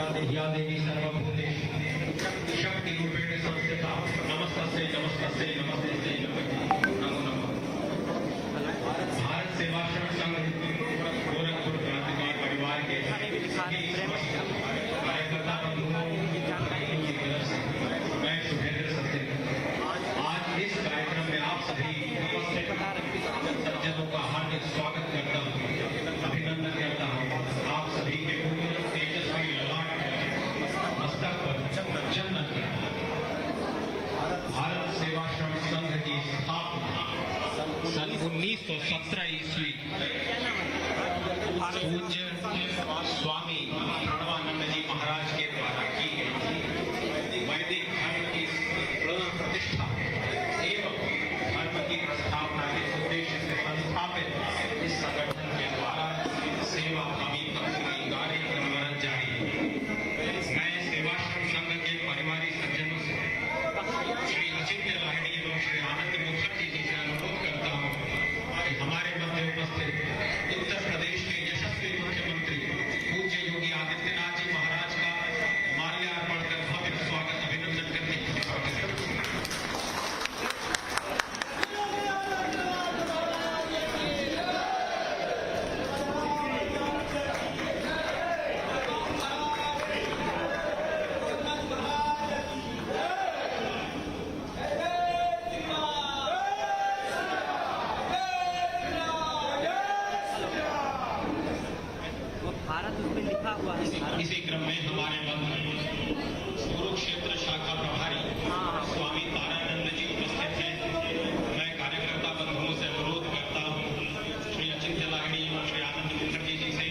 या देवी सर्वभूतेषु शक्तिरूपेण संस्थिता नमस्तस्यै नमस्तस्यै नमस्तस्यै नमो नमः। भारत सेवाश्रम संघ गोरखपुर क्रांतिकारी परिवार के कार्यकर्ता बंधुओं की तरफ से मैं सुभेंद्र सत्य आज इस कार्यक्रम में आप सभी सज्जनों का हार्दिक स्वागत करता हूँ, अभिनंदन करता हूँ। आप सभी के तेजस्वी ललाट मस्तक पर चंदन करता हूँ। भारत सेवाश्रम संघ की स्थापना सन 1917 ईस्वी पूज्य स्वामी प्रणवानंद जी महाराज के द्वारा की गई थी। वैदिक धर्म की प्रतिष्ठा एवं धर्म की प्रस्थापना के उद्देश्य से संस्थापित इस संगठन के द्वारा सेवा भावी कार्यक्रम जारी है। मैं सेवाश्रम संघ के परिवारी सज्जनों से श्री अचिंत्य लाहिड़ी एवं श्री आनंद मुखर्जी जी से अनुरोध करता हूँ कि हमारे मध्य उपस्थित उत्तर प्रदेश के यशस्वी मुख्यमंत्री पूज्य योगी आदित्यनाथ जी महाराज का माल्यार्पण कर भव्य स्वागत अभिनंदन करने की कृपा करें। इसी क्रम में हमारे बंधु कुरुक्षेत्र शाखा प्रभारी स्वामी तारानंद जी उपस्थित हैं। मैं कार्यकर्ता बंधुओं से अनुरोध करता हूं श्री अचिंत्य लाहिड़ी एवं श्री आनंद मुखर्जी जी से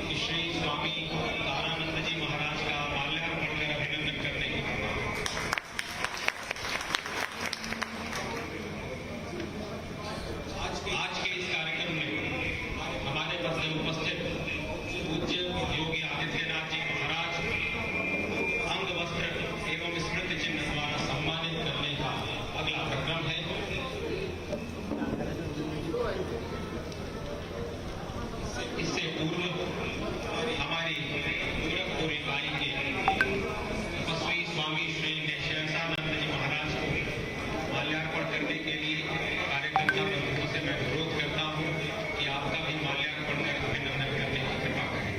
कि श्री स्वामी तारानंद जी महाराज का माल्यार्पण कर अभिनंदन करने की आज के इस कार्यक्रम में हमारे मध्य उपस्थित पूज्य योगी आदित्यनाथ जी महाराज अंग वस्त्र एवं स्मृति चिन्ह द्वारा सम्मानित करने का अगला कार्यक्रम है। इससे पूर्व हमारी गोरखपुर इकाई के तपस्वी स्वामी श्री निशंसानंद जी महाराज को माल्यार्पण करने के लिए कार्यकर्ता बंधुओं से मैं अनुरोध करता हूँ कि आपका भी माल्यार्पण कर अभिनंदन करने की कृपा करें।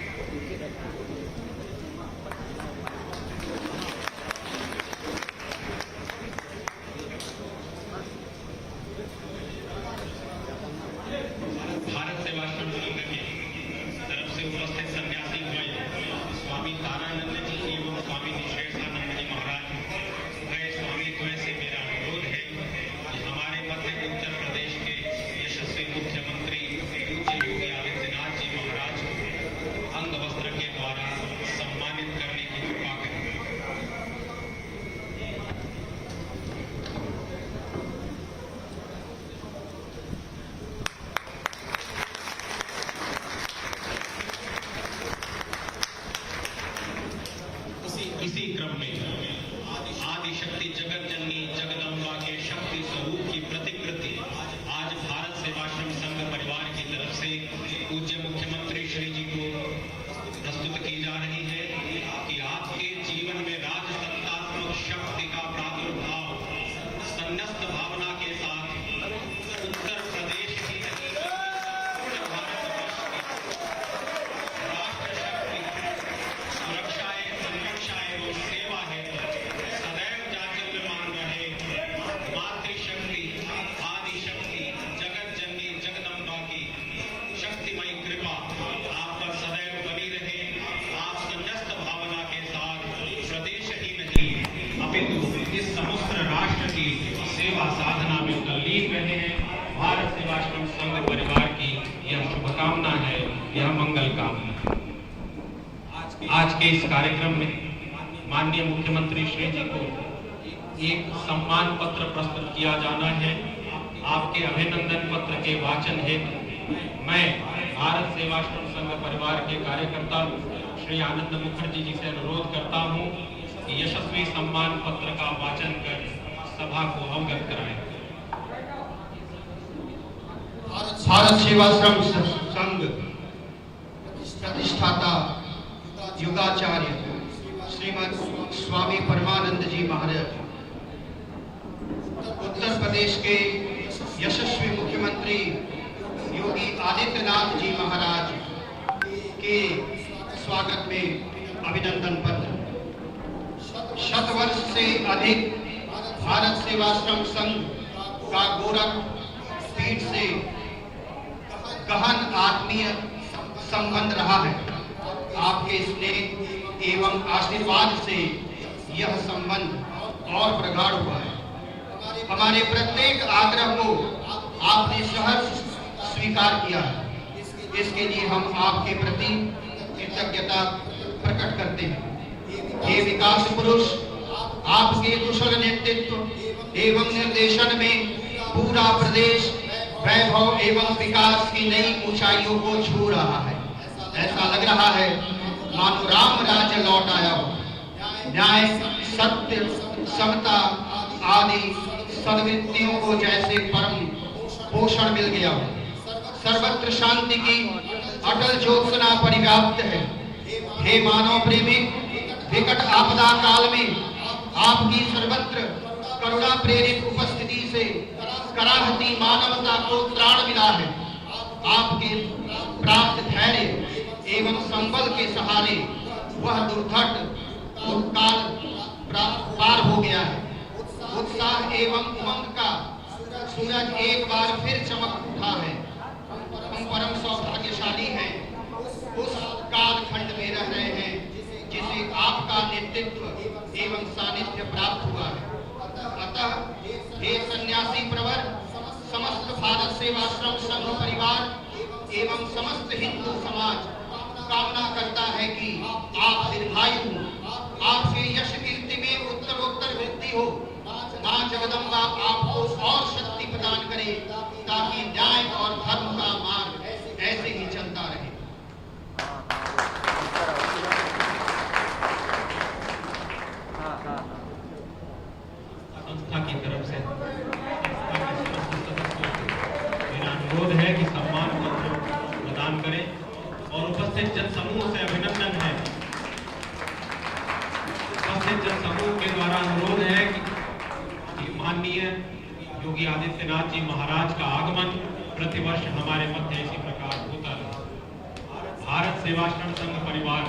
भारत सेवाश्रम संघ की तरफ से उपस्थित सन्यासी द्वय स्वामी तारानंद जी एवं स्वामी निशेषानंद जी महाराज गए स्वामी द्वय से मेरा अनुरोध है कि हमारे मध्य उत्तर प्रदेश के यशस्वी मुख्यमंत्री पूज्य योगी आदित्यनाथ जी महाराज को अंग वस्त्र के द्वारा सम्मानित करने की कृपा करें। इसी क्रम में आदिशक्ति जगत जननी जगदम्बा के शक्ति स्वरूप की प्रतिकृति आज भारत सेवाश्रम संघ परिवार की तरफ से पूज्य मुख्यमंत्री श्री जी को प्रस्तुत की जा रही है कि आपके जीवन में राजसत्तात्मक शक्ति का प्रादुर्भाव संन्यस्त भावना के साथ उत्तर प्रदेश की राष्ट्र शक्ति सुरक्षा संरक्षा एवं सेवा है सदैव जाज्वल्यमान रहे। मातृशक्ति आदिशक्ति जगत जननी जगदम्बा की शक्तिमयी कृपा आप पर सदैव बनी रहे। आप संन्यस्त भावना के साथ प्रदेश ही नहीं अपितु इस समस्त राष्ट्र की सेवा साधना में तल्लीन रहे हैं। भारत सेवाश्रम संघ परिवार की यह शुभकामना है, यह मंगल कामना। आज के इस कार्यक्रम में माननीय मुख्यमंत्री श्री जी को एक सम्मान पत्र प्रस्तुत किया जाना है। आपके अभिनंदन पत्र के वाचन हेतु मैं भारत सेवाश्रम संघ परिवार के कार्यकर्ता श्री आनंद मुखर्जी जी से अनुरोध करता हूं कि यशस्वी सम्मान पत्र का वाचन कर सभा को अवगत कराएं। भारत सेवाश्रम संघ प्रतिष्ठाता युगाचार्य श्रीमद स्वामी परमानंद जी महाराज, उत्तर प्रदेश के यशस्वी मुख्यमंत्री योगी आदित्यनाथ जी महाराज के स्वागत में अभिनंदन पत्र। शतवर्ष से अधिक भारत सेवाश्रम संघ का गोरख पीठ से गहन आत्मीय संबंध रहा है। आपके स्नेह एवं आशीर्वाद से यह संबंध और प्रगाढ़ हुआ है। हमारे प्रत्येक आग्रह को आपने सहर्ष स्वीकार किया है। इसके लिए हम आपके प्रति कृतज्ञता प्रकट करते हैं। हे विकास पुरुष, आपके कुशल नेतृत्व एवं निर्देशन में पूरा प्रदेश वैभव एवं विकास की नई ऊंचाइयों को छू रहा है। ऐसा लग रहा है मानो राम राज्य लौट आया हो। न्याय, सत्य, समता आदि सद्वृत्तियों को जैसे परम पोषण मिल गया हो। सर्वत्र शांति की अटल ज्योत्सना परिव्याप्त है। हे मानव प्रेमी, विकट आपदा काल में आपकी सर्वत्र करुणा प्रेरित उपस्थिति से कराहती मानवता को त्राण मिला है। आपके प्राप्त धैर्य एवं संबल के सहारे वह दुर्घट काल पार हो गया है। उत्साह एवं उमंग का सूरज एक बार फिर चमक उठा है। हम परम सौभाग्यशाली हैं, उस कालखंड में रह रहे हैं जिसे आपका नेतृत्व एवं सानिध्य प्राप्त हुआ है। अतः हे सन्यासी प्रवर, समस्त भारत सेवाश्रम संघ परिवार एवं समस्त हिंदू समाज कामना करता है कि आप दीर्घायु, आपके यश कीर्ति में उत्तरोत्तर वृद्धि हो। मां जगदम्बा आपको और शक्ति प्रदान करे ताकि न्याय और धर्म का मार्ग ऐसे ही चलता रहे। संस्था की तरफ से मेरा अनुरोध है कि सम्मान पत्र प्रदान करें और उपस्थित जन समूह से अभिनंदन है। उपस्थित जन समूह के द्वारा अनुरोध है कि माननीय योगी आदित्यनाथ जी महाराज का आगमन प्रतिवर्ष हमारे मध्य इसी प्रकार होता रहे। भारत सेवाश्रम संघ परिवार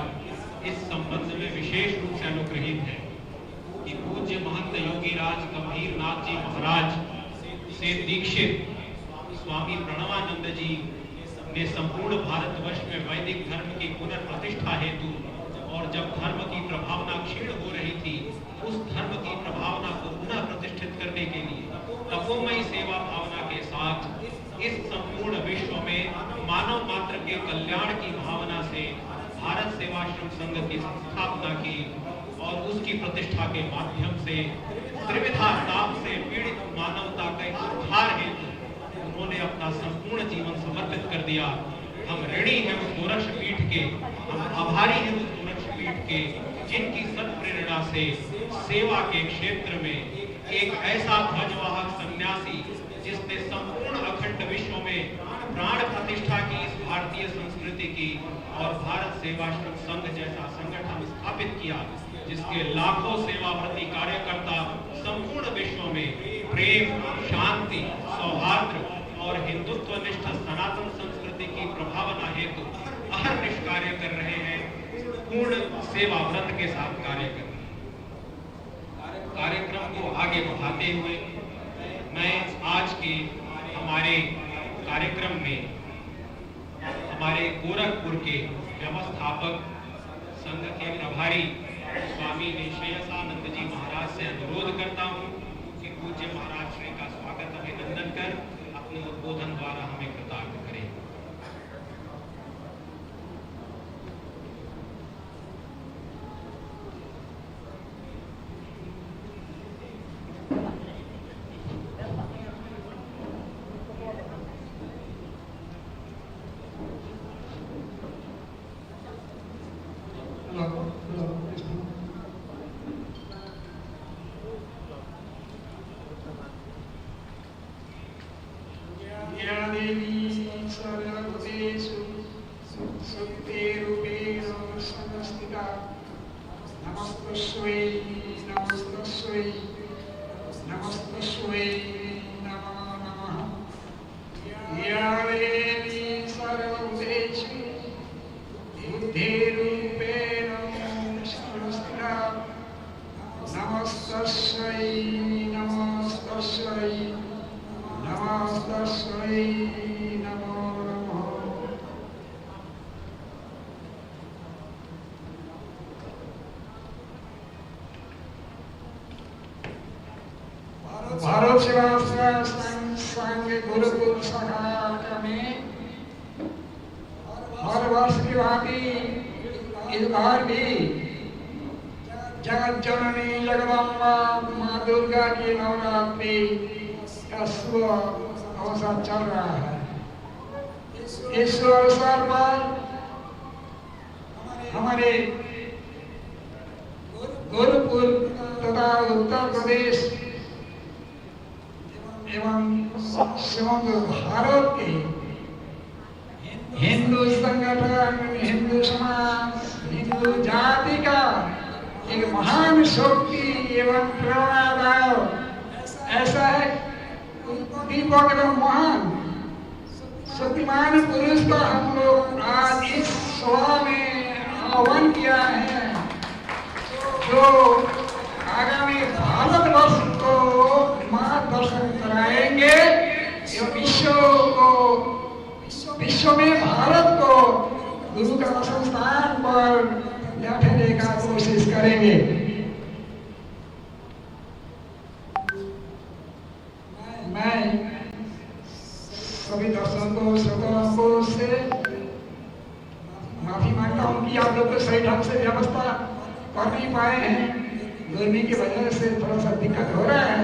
इस संबंध में विशेष रूप से अनुग्रहित है कि पूज्य महंत योगी राज गंभीर नाथ जी महाराज से दीक्षित स्वामी प्रणवानंद जी ने संपूर्ण भारतवर्ष में वैदिक धर्म की पुनर्प्रतिष्ठा हेतु और जब धर्म की प्रभावना क्षीण हो रही थी, उस धर्म की प्रभावना को पुनः प्रतिष्ठित करने के लिए तपोमयी सेवा भावना के साथ इस संपूर्ण विश्व में मानव मात्र के कल्याण की भावना से भारत सेवाश्रम संघ की स्थापना की और उसकी प्रतिष्ठा के माध्यम से त्रिविधा ताप से पीड़ित मानवता के उद्धार हेतु उन्होंने अपना संपूर्ण जीवन समर्पित कर दिया। हम ऋणी हैं उस गोरक्ष पीठ के, हम आभारी हैं उस गोरक्ष पीठ के, जिनकी सत्प्रेरणा से सेवा के क्षेत्र में एक ऐसा ध्वजवाहक सन्यासी जिसने संपूर्ण अखंड विश्व में प्राण प्रतिष्ठा की इस भारतीय संस्कृति की और भारत सेवाश्रम संघ जैसा संगठन स्थापित किया, जिसके लाखों सेवाव्रती कार्यकर्ता संपूर्ण विश्व में प्रेम, शांति, सौहार्द और हिंदुत्व निष्ठ सनातन संस्कृति की प्रभावना हेतु अहर्निश कार्य कर रहे हैं। पूर्ण सेवा व्रत के साथ कार्य कर रहे हैं। कार्यक्रम को आगे बढ़ाते हुए मैं आज के हमारे कार्यक्रम में हमारे गोरखपुर के व्यवस्थापक संघ के प्रभारी स्वामी निशेषानंद जी महाराज से अनुरोध करता हूं कि पूज्य महाराज श्री का स्वागत अभिनंदन कर अपने उद्बोधन द्वारा हमें कृतार्थ करें। नमस्तस्मै नमस्तस्मै नमस्तस्मै नमो नमः। या देवी सर्वभूतेषु बुद्धिरूपेण संस्थिता नमस्तस्मै नमस्तस्मै नमस्तस्मै नमो नमः। भारत सेवा संघ गुरुकुल शाखा में हर वर्ष की भांति इस बार भी जगत जननी जगदम्बा माँ दुर्गा की नवरात्रि का शुभ अवसर चल रहा है। इस अवसर पर हमारे गुरुकुल तथा उत्तर प्रदेश एवं समग्र भारत के हिंदू संगठन, हिंदू समाज, हिंदू जाति का एक महान शक्ति एवं प्रेरणादायक ऐसा है दीपक एवं महान शक्तिमान पुरुष का हम लोग आज इस सभा में आह्वान किया है, जो आगामी भारतवर्ष को मार्गदर्शन कराएंगे। विश्व में भारत को गुरु का संस्थान पर बैठने का कोशिश करेंगे। मैं सभी दर्शकों श्रोताओं से माफी मांगता हूँ कि आप लोग को सही ढंग से व्यवस्था कर नहीं पाए हैं। गर्मी की वजह से थोड़ा सा दिक्कत हो रहा है।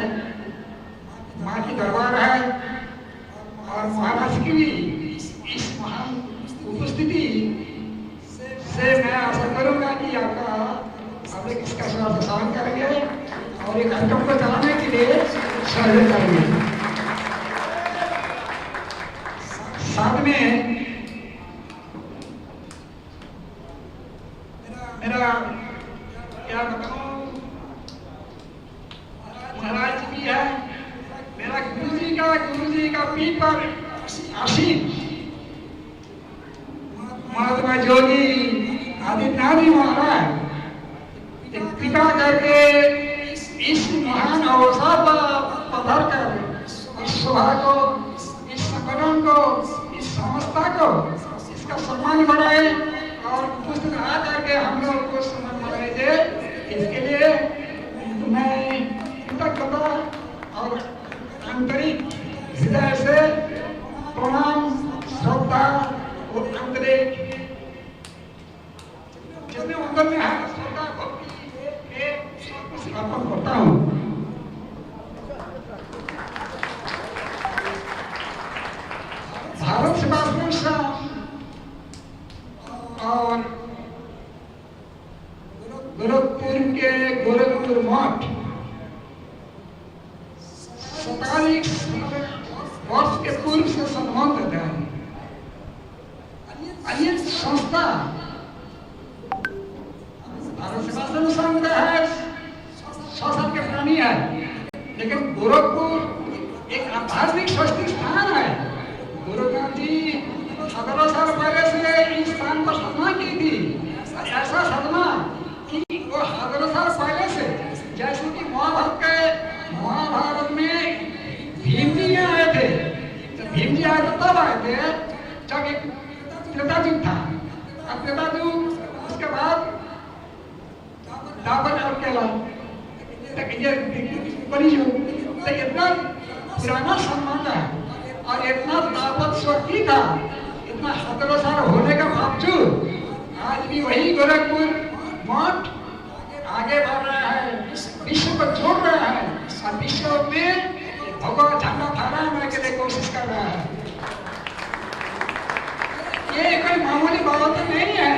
माँ की दरबार है और महाराज की भी इस महान उपस्थिति से मैं आशा करूंगा कि आप लोग इसका स्वागत करेंगे और ये कार्यक्रम को चलाने के लिए सहयोग करेंगे। साथ में मेरा क्या बताऊं, महाराज भी है, मेरा गुरु जी का पीपर आशीष महात्मा योगी आदित्यनाथ जी महाराज एक पिता करके इस महान अवसर पर पधार कर इस सभा को, इस संगठन को, इस संस्था को इसका सम्मान बढ़ाए और पुस्तक आ करके हम लोग को सम्मान बढ़ाए दे। इसके लिए मैं कृतज्ञता और आंतरिक हृदय से प्रणाम, श्रद्धा और आंतरिक जितने अंदर में है श्रद्धा भक्ति अर्पण करता हूँ। भारत सेवा संघ और गोरखपुर के गोरखपुर मठ 47 वर्ष के पूर्व से संबंधित है। ये संस्था भारत सेवा संघ है, 100 साल के पुरानी है, लेकिन गोरखपुर एक आध्यात्मिक शक्ति स्थान है। गुरु नानक जी 17 साल पहले से इस स्थान पर साधना की थी। ऐसा साधना कि वो 17 साल पहले से, जैसे कि महाभारत में भीम जी आए थे, तो भीम जी आए तो तब आए थे जब एक त्रेतायुग था। अब त्रेतायुग उसके बाद दापर और केला कलियुग, तो इतना पुराना संबंध है और इतना दापत शक्ति था, इतना 17 साल होने का बावजूद आज भी वही गोरखपुर मठ आगे बढ़ रहा है, विश्व को जोड़ रहा है और विश्व में भगवान झंडा फहराने के लिए कोशिश कर रहा है। ये कोई मामूली बात नहीं है।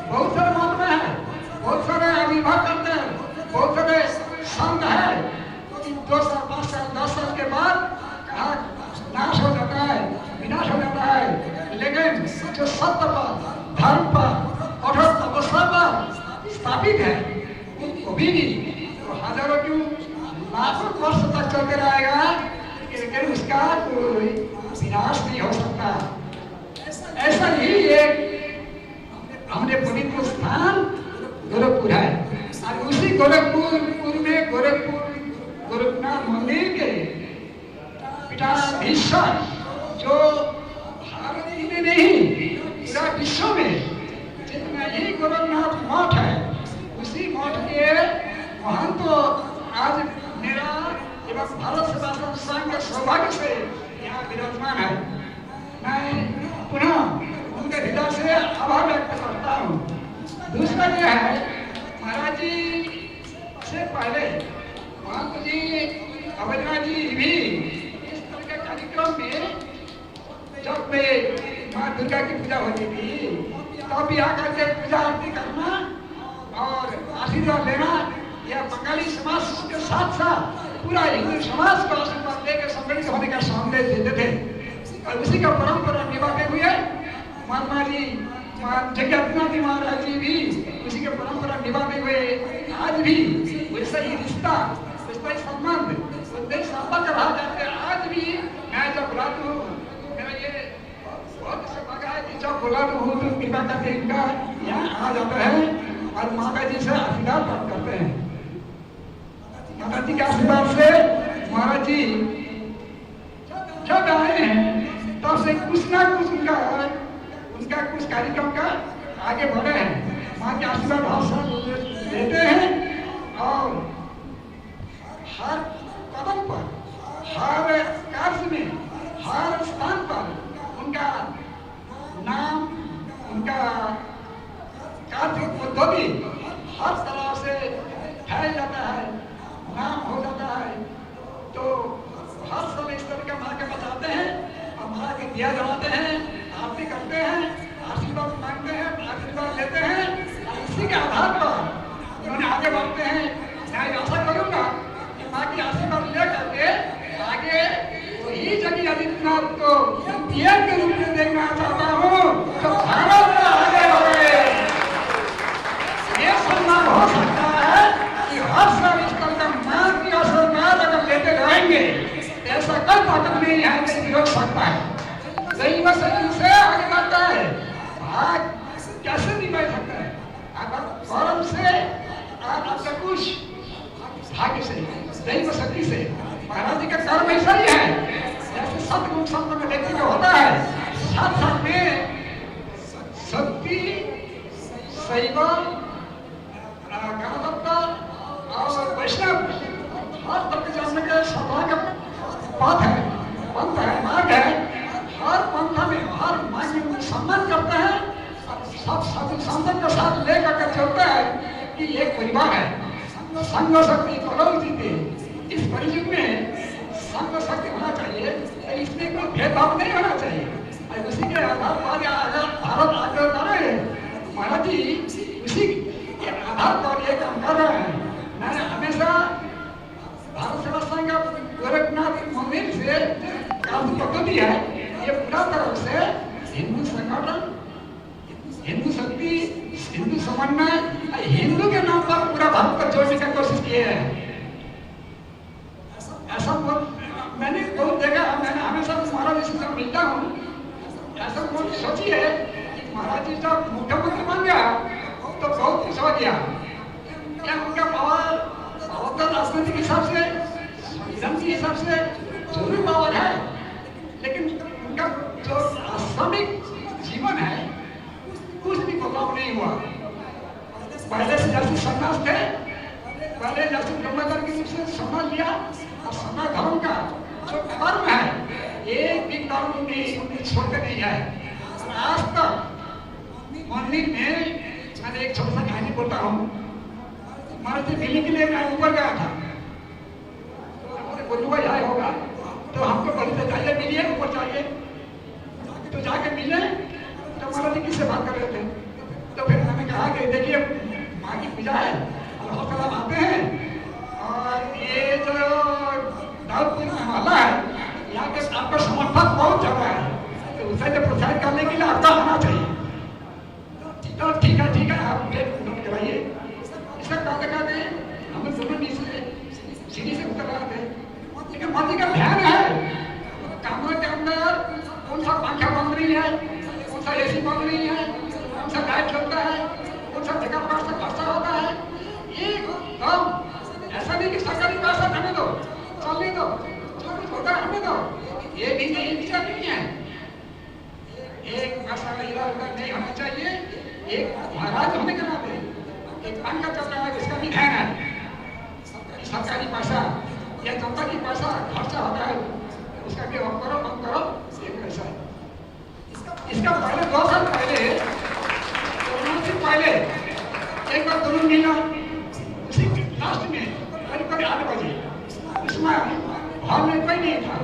बहुत सारे महात्मा है, बहुत सारे आविर्भाव करते हैं, बहुत सारे संत है। 2 साल 5 साल 10 साल के बाद कहा नाश हो जाता है, विनाश हो जाता है, लेकिन जो सत्य पर, धर्म पर, कठोर तपस्या पर स्थापित है, उनको भी तो हजारों क्यों लाखों वर्ष तक चलते रहेगा, लेकिन उसका कोई विनाश नहीं हो सकता। ऐसा ही एक हमने पवित्र स्थान गोरखपुर है, और उसी गोरखपुर में गोरखनाथ मंदिर के पीठाधीश्वर जो भारत ही में नहीं पूरा विश्व में जितना ही गोरखनाथ मठ है, उसी मठ के महंत तो आज मेरा एवं भारत सेवा संघ के सौभाग्य से यहाँ विराजमान है। मैं पुनः उनके हृदय से आभार व्यक्त करता हूँ। दूसरा यह है, महाराज जी से पहले महंत जी अवैधनाथ जी भी इस तरह के कार्यक्रम में जब माँ दुर्गा की पूजा होती थी तब भी आकर के पूजा आरती करना और आशीर्वाद लेना, यह बंगाली समाज के साथ साथ पूरा हिंदू समाज को आशीर्वाद लेकर सम्मिलित होने का संदेश देते थे। और उसी का परंपरा निभाते हुए महात्मा जी जगन्नाथ जी महाराज जी भी उसी के परंपरा निभाते हुए आज भी वैसा ही रिश्ता, वैसा ही संबंध, वैसे संपर्क रहा जाते हैं। आज भी मैं जब बुलाता हूँ, मेरा ये बहुत सौभाग्य है कि जब बुलाता हूँ तो कृपा करके इनका यहाँ आ जाता है और माता जी से आशीर्वाद प्राप्त करते हैं। माता जी के आशीर्वाद से महाराज जी जब आए हैं तब से कुछ ना कुछ उनका कुछ कार्यक्रम का आगे बढ़े हैं। माँ के आशीर्वाद भाषण लेते हैं और हर कदम पर, हर कार्य में, हर स्थान पर उनका नाम, उनका कार्य पद्धति हर तरह से फैल जाता है, नाम हो जाता है। तो हर समय इस तरह का माँ के बताते हैं और माँ के दिया जलाते हैं, आरती करते हैं, आशीर्वाद मांगते हैं, आशीर्वाद लेते हैं। इसी के आधार पर उन्होंने आगे बढ़ते हैं। मैं आशा करूंगा कि माँ की आशीर्वाद ले करके आगे वही जगह आदित्यनाथ को पीएम के रूप में देखना चाहता हूँ तो भारत में आगे बढ़े। ये सम्मान हो सकता है कि हर साल इस तरह का माँ की आशीर्वाद अगर लेते रहेंगे, ऐसा कोई ताकत नहीं है कि रोक सकता है। सही मसले से आगे बढ़ता है, भाग कैसे नहीं बढ़ सकता है? अगर गौरव से आपका कुछ भाग्य से, दैव शक्ति से, महाराज जी का कर्म ऐसा ही है जैसे सतगुण संपन्न व्यक्ति का होता है, साथ साथ में शक्ति, शैव, गणतंत्र और वैष्णव हर तरह के जानने के सौभाग्य पथ है, पंथ है, मार्ग है। हर पंथ में हर मार्ग में सम्मान करते हैं, सब साधु संतन के साथ लेकर के चलते हैं कि एक परिवार है। संघ शक्ति कलौ जीते, इस परियुग में संघ शक्ति होना चाहिए, इसमें कोई भेदभाव नहीं होना चाहिए। और उसी के आधार पर अगर भारत आगे करे, महाराज जी उसी के आधार पर ये काम कर रहे हैं। मैंने हमेशा भारत सेवा संघ गोरखनाथ मंदिर से काफी पद्धति है, ये पूरा तरफ से हिंदू संगठन, हिंदू शक्ति, हिंदू समन्वय, हिंदू के नाम पर पूरा भारत को जोड़ने का कोशिश किए हैं। ऐसा मैंने बहुत देखा, मैंने हमेशा महाराज जी से मिलता हूँ। ऐसा बहुत सोची है कि महाराज जी जब मुख्यमंत्री बन गया तो बहुत खुश हो गया। क्या उनका पावर राजनीति के हिसाब से, संविधान के हिसाब से जो भी पावर है, लेकिन उनका जो आश्रमिक जीवन है कुछ भी बदलाव नहीं हुआ। पहले से जैसे संन्यास थे, पहले जैसे ब्रह्मचर्य के रूप से समाज लिया और समाज धर्म का जो कर्म है, एक भी कर्म उन्हें छोड़ते नहीं है। आज तक मंदिर में मैंने एक छोटा सा कहानी बोलता हूँ। महाराज जी मिलने के लिए मैं ऊपर गया था, बोलूँ यहाँ होगा तो हमको बोले जाइए मिलिए, ऊपर जाइए। तो जाके मिले तो महाराज जी किससे बात कर रहे थे, तो फिर मैंने कहा कि देखिए माँ की पूजा है और हौसला आते हैं और ये जो दाऊदपुर में हमारा है, यहाँ के आपका समर्थक बहुत ज्यादा है, तो उसे जो प्रोत्साहित करने के लिए आपका आना चाहिए। तो ठीक है आप नोट कराइए। इसका कहते कहते पंखा चल रहा है उसका भी ध्यान है। सरकारी पैसा या जनता की पैसा खर्चा होता है उसका भी हम करो कम करो एक पैसा है। इसका पहले 2 साल पहले कोरोना से पहले एक बार दोनों मिला उसी लास्ट में करीब 8 बजे उसमें हॉल में कोई नहीं था,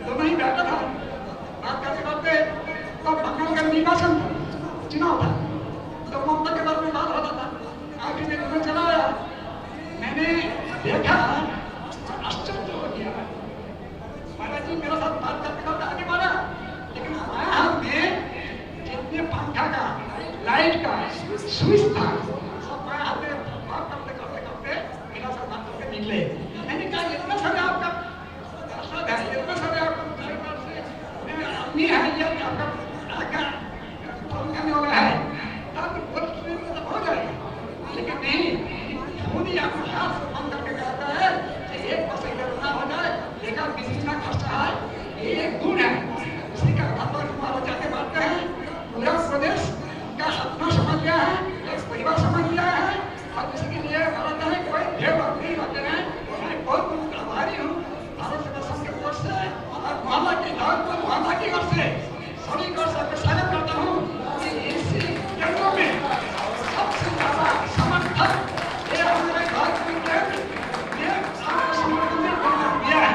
दोनों ही बैठा था बात करते करते। तो बंगाल का निर्वाचन चुनाव था तो ममता के बारे में बात होता था। आखिर में दोनों चला आया, मैंने देखा आश्चर्य हो गया। महाराज जी मेरे साथ बात करते करते आगे बढ़ा, लेकिन हमारे हाथ में जितने पंखा का लाइट का स्विच था सब मैं हाथ में बात करते करते करते मेरा साथ बात करके निकले। मैंने कहा इतना सारे आपका दर्शक है, इतना सारे आपका आदमी है, ये आपका फोन करने वाला है तब हो जाएगा, लेकिन नहीं खुद ही आपको हाथ से फोन करके कहता है कि एक पैसे इधर ना हो जाए, लेकिन बिजली का खर्चा है, ये एक गुण है। उसी का खबर हमारा जाके बांटते हैं, पूरा प्रदेश का सपना समझ गया है, एक परिवार समझ गया है और इसके लिए भारत में कोई भेदभाव नहीं रखते हैं। मैं बहुत आभारी हूँ भारत सेवा संघ की ओर से और मोहल्ला की मोहल्ला की ओर से सभी को स्वागत करता हूँ कि इस केंद्रों में सबसे ज्यादा समर्थन ये हमारे भारत ये आपको समर्थन में दिया है।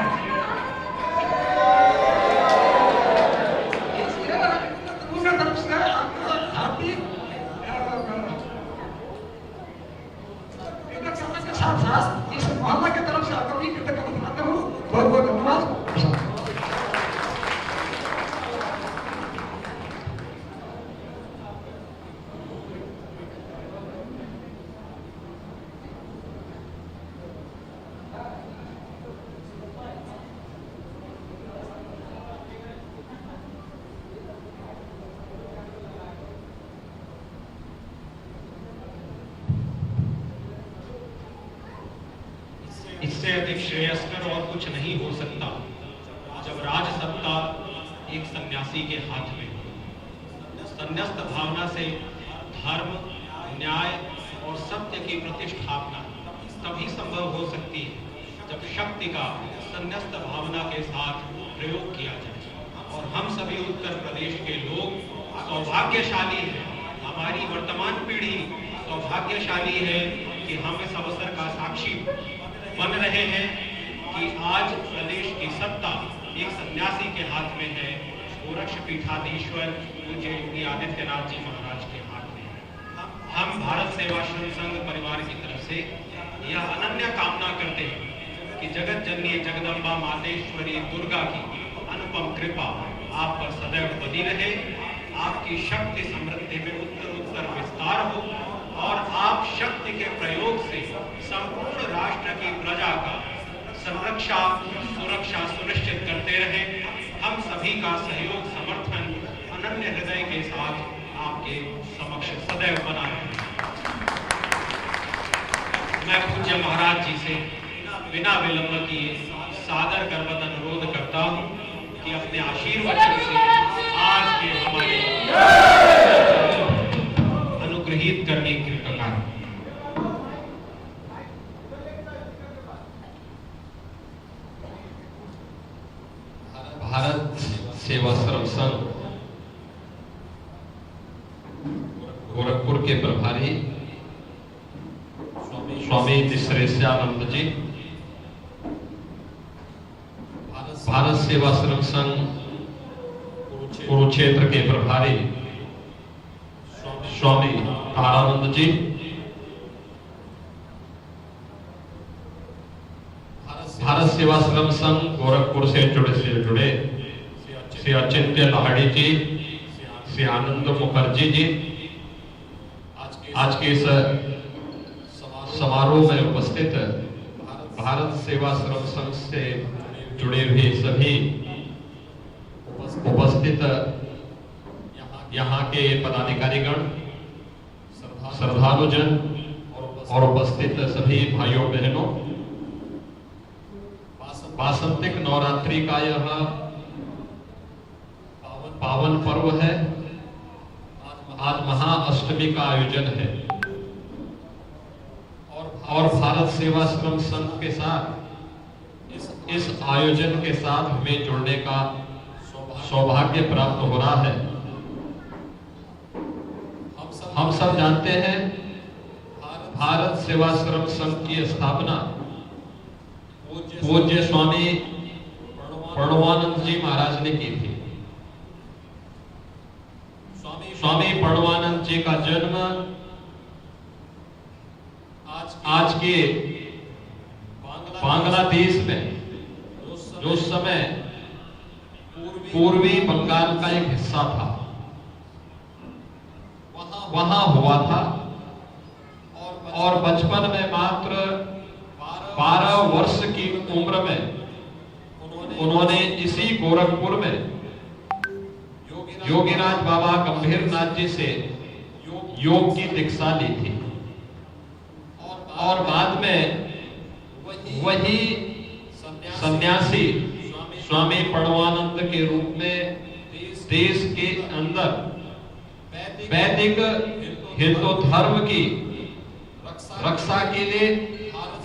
पूर्ण तरफ से आपको हार्दिक कृतज्ञता के साथ साथ इस मोहल्ला की तरफ से आपको भी कृतज्ञता करता हूँ। बहुत बहुत धन्यवाद। इससे अधिक श्रेयस्कर और कुछ नहीं हो सकता जब राज सत्ता एक सन्यासी के हाथ में हो। संन्यस्त भावना से धर्म, न्याय और सत्य की प्रतिष्ठापना तभी संभव हो सकती है जब शक्ति का संन्यस्त भावना के साथ प्रयोग किया जाए। और हम सभी उत्तर प्रदेश के लोग सौभाग्यशाली हैं, हमारी वर्तमान पीढ़ी सौभाग्यशाली है कि हम इस अवसर का साक्षी बन रहे हैं कि आज प्रदेश की सत्ता एक सन्यासी के हाथ में है, गोरक्ष पीठाधीश्वर पूज्य योगी आदित्यनाथ जी महाराज के हाथ में है। हम भारत सेवाश्रम संघ परिवार की तरफ से यह अनन्य कामना करते हैं कि जगत जननी जगदम्बा मातेश्वरी दुर्गा की अनुपम कृपा आप पर सदैव बनी रहे, आपकी शक्ति समृद्धि में उत्तर उत्तर विस्तार हो और आप शक्ति के प्रयोग से संपूर्ण राष्ट्र की प्रजा का संरक्षा सुरक्षा सुनिश्चित करते रहे। हम सभी का सहयोग समर्थन अनन्य हृदय के साथ आपके समक्ष सदैव बना रहे। मैं पूज्य महाराज जी से बिना विलंब किए सादर करवत अनुरोध करता हूं कि अपने आशीर्वाद से आज के हमारे अनुग्रहित करने की प्रकार भारत सेवाश्रम संघ गोरखपुर के प्रभारी स्वामी निश्रेष्यानंद जी, भारत सेवाश्रम संघ कुरुक्षेत्र के प्रभारी स्वामी तारानंद जी, भारत सेवाश्रम संघ गोरखपुर से जुड़े श्री अचिंत्य लाहड़ी जी, श्री आनंद मुखर्जी जी, आज के इस समारोह में उपस्थित भारत सेवाश्रम संघ से जुड़े हुए सभी उपस्थित यहाँ के पदाधिकारीगण, श्रद्धालुजन और उपस्थित सभी भाइयों बहनों, वासंतिक नवरात्रि का यह पावन पर्व है। आज महाअष्टमी का आयोजन है। और भारत सेवाश्रम संघ के साथ इस आयोजन के साथ हमें जुड़ने का सौभाग्य प्राप्त हो रहा है। हम सब जानते हैं भारत सेवाश्रम संघ की स्थापना पूज्य स्वामी प्रणवानंद जी महाराज ने की थी। स्वामी प्रणवानंद जी का जन्म आज के बांग्लादेश में, जो उस समय पूर्वी बंगाल का एक हिस्सा था, वहां हुआ था और बचपन में मात्र 12 वर्ष की उम्र में उन्होंने इसी गोरखपुर में योगीराज बाबा गंभीरनाथ जी से योग की दीक्षा ली थी और बाद में वही सन्यासी स्वामी प्रणवानंद के रूप में देश के अंदर वैदिक हिंदू धर्म की रक्षा के लिए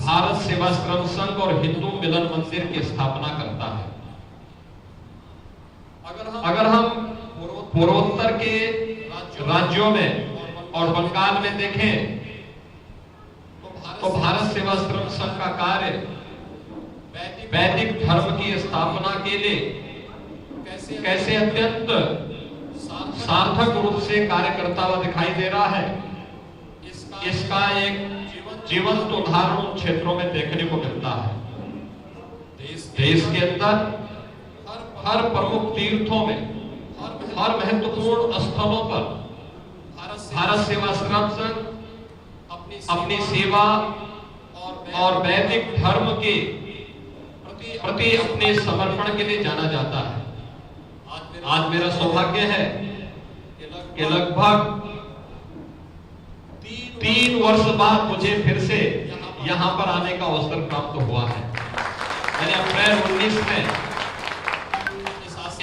भारत सेवाश्रम संघ और हिंदू मिलन मंदिर की स्थापना करता है। अगर हम पूर्वोत्तर के राज्यों में और बंगाल में देखें तो भारत सेवाश्रम संघ का कार्य वैदिक धर्म की स्थापना के लिए कैसे अत्यंत सार्थक रूप से कार्य करता हुआ दिखाई दे रहा है, इसका एक जीवंत उदाहरण क्षेत्रों में देखने को मिलता है। देश के अंदर हर प्रमुख तीर्थों में, हर महत्वपूर्ण स्थलों पर भारत सेवाश्रम संघ अपनी सेवा और वैदिक धर्म के प्रति अपने समर्पण के लिए जाना जाता है। आज मेरा सौभाग्य है कि लगभग 3 वर्ष बाद मुझे फिर से यहाँ पर आने का अवसर प्राप्त हुआ है। मैंने अप्रैल 19 में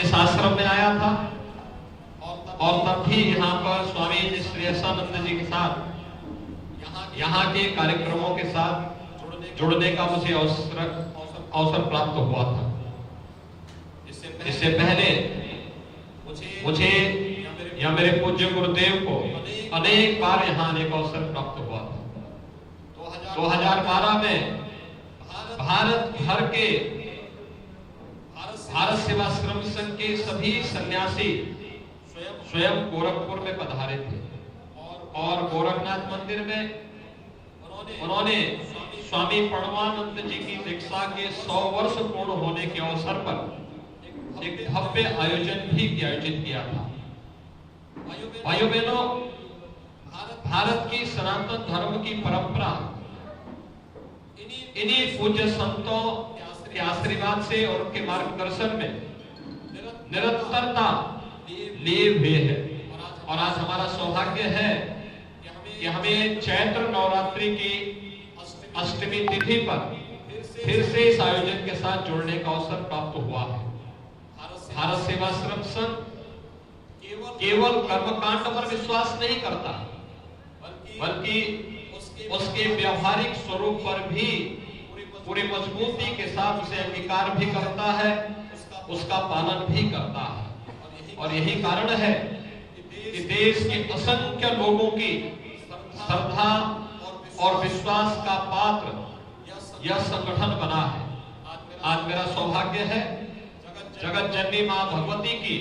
इस आश्रम में आया था और तब भी यहाँ पर स्वामी श्रेयसानंद जी के साथ यहाँ के कार्यक्रमों के साथ जुड़ने का मुझे अवसर प्राप्त हुआ था। इससे पहले मुझे या मेरे पूज्य गुरुदेव को अनेक बार यहाँ आने का अवसर प्राप्त हुआ था। 2012 में भारत भर के भारत सेवाश्रम संघ के सभी सन्यासी स्वयं गोरखपुर में पधारे थे और गोरखनाथ मंदिर में उन्होंने स्वामी प्रणवानंद जी की दीक्षा के 100 वर्ष पूर्ण होने के अवसर पर एक भव्य आयोजन भी आयोजित किया था। भाइयों बहनों, भारत की सनातन धर्म की परंपरा इन्हीं पूज्य संतों के आशीर्वाद से और उनके मार्गदर्शन में निरंतरता लिए हुए है और आज हमारा सौभाग्य है कि हमें चैत्र नवरात्रि की अष्टमी तिथि पर फिर से इस आयोजन के साथ जुड़ने का अवसर प्राप्त हुआ है। भारत सेवाश्रम संघ केवल कर्मकांड पर विश्वास नहीं करता, बल्कि उसके व्यवहारिक स्वरूप पर भी पूरी मजबूती के साथ उसे अंगीकार भी करता है, उसका पालन भी करता है। और यही कारण है कि देश के असंख्य लोगों की श्रद्धा और विश्वास का पात्र यह संगठन बना है। आज मेरा सौभाग्य है जगत जननी मां भगवती की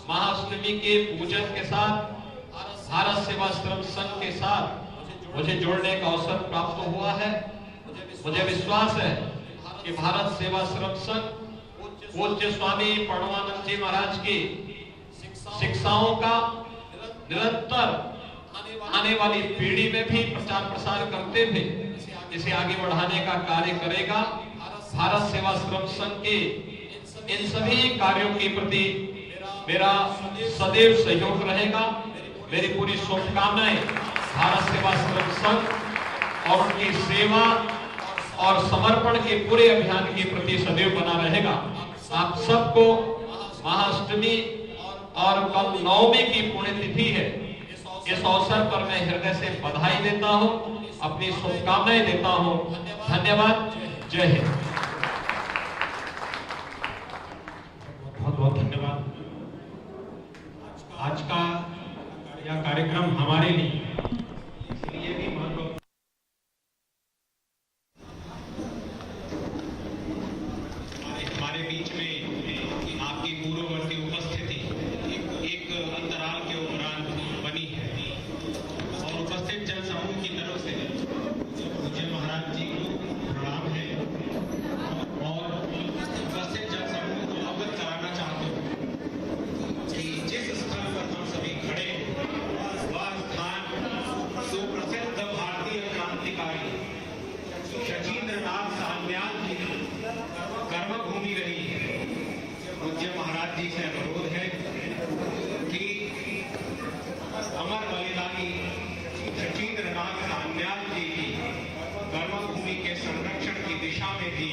महाअष्टमी के पूजन के साथ भारत सेवाश्रम संघ के साथ मुझे जुड़ने का अवसर प्राप्त हुआ है। मुझे विश्वास है कि भारत सेवाश्रम संघ पूज्य स्वामी प्रणवानंद जी महाराज की शिक्षाओं का निरंतर आने वाली पीढ़ी में भी प्रचार प्रसार करते हुए इसे आगे बढ़ाने का कार्य करेगा। भारत सेवाश्रम संघ के इन सभी कार्यों के प्रति मेरा सदैव सहयोग रहेगा। मेरी पूरी शुभकामनाएं भारत सेवाश्रम संघ और उनकी सेवा और समर्पण के पूरे अभियान के प्रति सदैव बना रहेगा। आप सबको महाअष्टमी और कल नवमी की पुण्यतिथि है, इस अवसर पर मैं हृदय से बधाई देता हूं अपनी शुभकामनाएं देता हूं। धन्यवाद। जय हिंद। बहुत बहुत धन्यवाद। आज का यह कार्यक्रम हमारे लिए इसलिए भी महत्वपूर्ण हमारे बीच में आपकी पूर्ववर्ती उपस्थिति एक अंतराल के उपरांत बनी है और उपस्थित जन समूह की तरफ से पूज्य महाराज जी को प्रणाम है और उपस्थित जन समूह को अवगत कराना चाहते हो कि जिस स्थल पर हम सभी खड़े वह स्थान सुप्रसिद्ध भारतीय क्रांतिकारी शचीन्द्रनाथ सान्याल की कर्मभूमि रही है। पूज्य महाराज जी से अनुरोध है कि अमर बलिदानी शचीन्द्रनाथ सान्याल जी की कर्मभूमि के संरक्षण की दिशा में भी